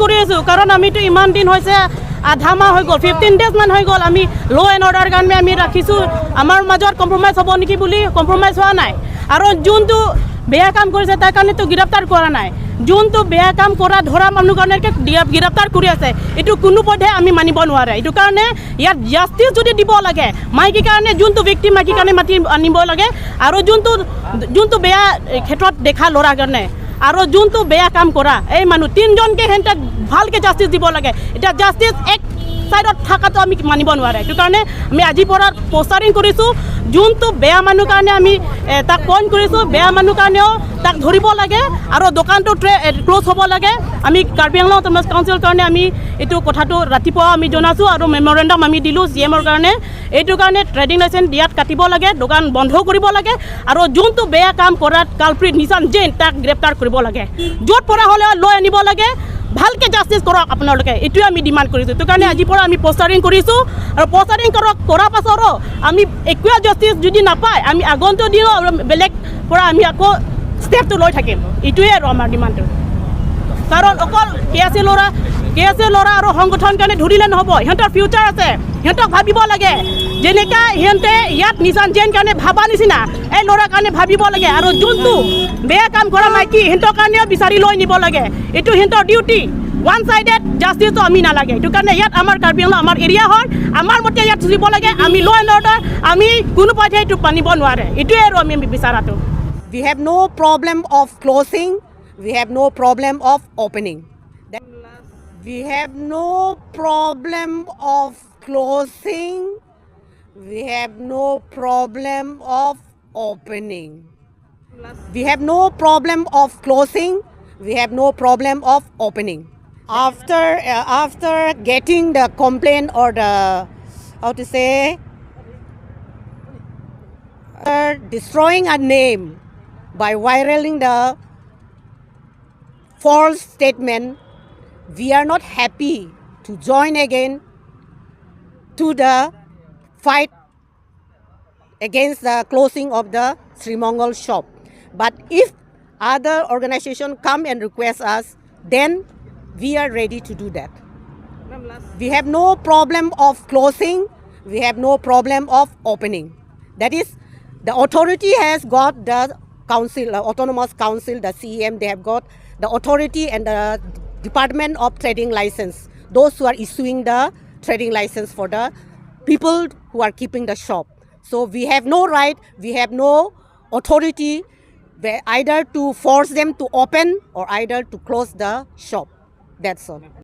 কৰি আছোঁ কাৰণ আমিতো ইমান দিন হৈছে আধা মাহ হৈ গ'ল 15 days মান হৈ গ'ল আমি ল' এণ্ড অৰ্ডাৰ কাৰণে আমি ৰাখিছোঁ আমাৰ মাজত কম্প্ৰমাইজ হ'ব নেকি বুলি কম্প্ৰমাইজ হোৱা নাই আৰু যোনটো বেয়া কাম কৰিছে তাৰ কাৰণেতো গ্ৰেপ্তাৰ কৰা নাই যোনটো বেয়া কাম কৰা ধৰা মানুহ কাৰণে গ্ৰেপ্তাৰ কৰি আছে এইটো কোনো পধ্যে আমি মানিব নোৱাৰে এইটো কাৰণে ইয়াত জাষ্টিছ যদি দিব লাগে মাইকীৰ কাৰণে যোনটো ব্যক্তি মাইকীৰ কাৰণে মাতি আনিব লাগে আৰু যোনটো বেয়া ক্ষেত্ৰত দেখা ল'ৰাৰ কাৰণে আৰু যোনটো বেয়া কাম কৰা এই মানুহ তিনিজনকে সিহঁতক ভালকৈ জাষ্টিছ দিব লাগে এতিয়া জাষ্টিছ এক সাইডত থাকাটো আমি মানিব নোৱাৰে এইটো কাৰণে আমি আজিৰ পৰা পোষ্টাৰিং কৰিছোঁ যোনটো বেয়া মানুহ কাৰণে আমি তাক পইণ্ট কৰিছোঁ বেয়া মানুহ কাৰণেও তাক ধৰিব লাগে আৰু দোকানটো ক্ল'জ হ'ব লাগে আমি কাৰ্বি আংলং অট'নমাছ কাউন্সিলৰ কাৰণে আমি এইটো কথাটো ৰাতিপুৱা আমি জনাইছোঁ আৰু মেমৰেণ্ডাম আমি দিলোঁ CMৰ কাৰণে এইটো কাৰণে ট্ৰেডিং লাইচেঞ্চ দিয়াত কাটিব লাগে দোকান বন্ধ কৰিব লাগে আৰু যোনটো বেয়া কাম কৰাত কালপ্ৰিট নিশান জৈন তাক গ্ৰেপ্তাৰ কৰিব লাগে য'ত পৰা হ'লে লৈ আনিব লাগে ভালকৈ জাষ্টিছ কৰক আপোনালোকে এইটোৱে আমি ডিমাণ্ড কৰিছোঁ এইটো কাৰণে আজিৰ পৰা আমি পোষ্টাৰিং কৰিছোঁ আৰু পোষ্টাৰিং কৰাৰ পাছতো আমি একোৱে জাষ্টিছ যদি নাপায় আমি আগন্তুক দিওঁ আৰু বেলেগ পৰা আমি আকৌ ষ্টেপটো লৈ থাকিম এইটোৱে আৰু আমাৰ ডিমাণ্ডটো কাৰণ অকল KAC ল'ৰা আৰু সংগঠন কাৰণে ধৰিলে নহ'ব সিহঁতৰ ফিউচাৰ আছে সিহঁতক ভাবিব লাগে যেনেকৈ সিহঁতে ইয়াত নিশান জৈন কাৰণে ভাবা নিচিনা এই ল'ৰাৰ কাৰণে ভাবিব লাগে আৰু যোনটো বেয়া কাম কৰা মাইকী সিহঁতৰ কাৰণেও বিচাৰি লৈ নিব লাগে এইটো সিহঁতৰ ডিউটি ওৱান ছাইডেড জাষ্টিছটো আমি নালাগে এইটো কাৰণে ইয়াত আমাৰ কাৰ্বি আংলং আমাৰ এৰিয়া হয় আমাৰ মতে ইয়াত চলিব লাগে আমি ল' এণ্ড অৰ্ডাৰ আমি কোনো পধ্যে এইটো মানিব নোৱাৰে এইটোৱে আৰু আমি বিচাৰাটো We have no problem of closing. We have no problem of opening. We have no problem of closing. We have no problem of opening. We have no problem of closing. We have no problem of opening. After getting the complaint or the destroying a name by viraling the false statement, we are not happy to join again to the fight against the closing of the Sri Mongol shop. But if other organizations come and request us, then we are ready to do that. We have no problem of closing. We have no problem of opening. That is, the authority has got the council, autonomous council, the CEM, they have got the authority and the Department of Trading License, those who are issuing the trading license for the people who are keeping the shop. So we have no right, we have no authority either to force them to open or either to close the shop. That's all.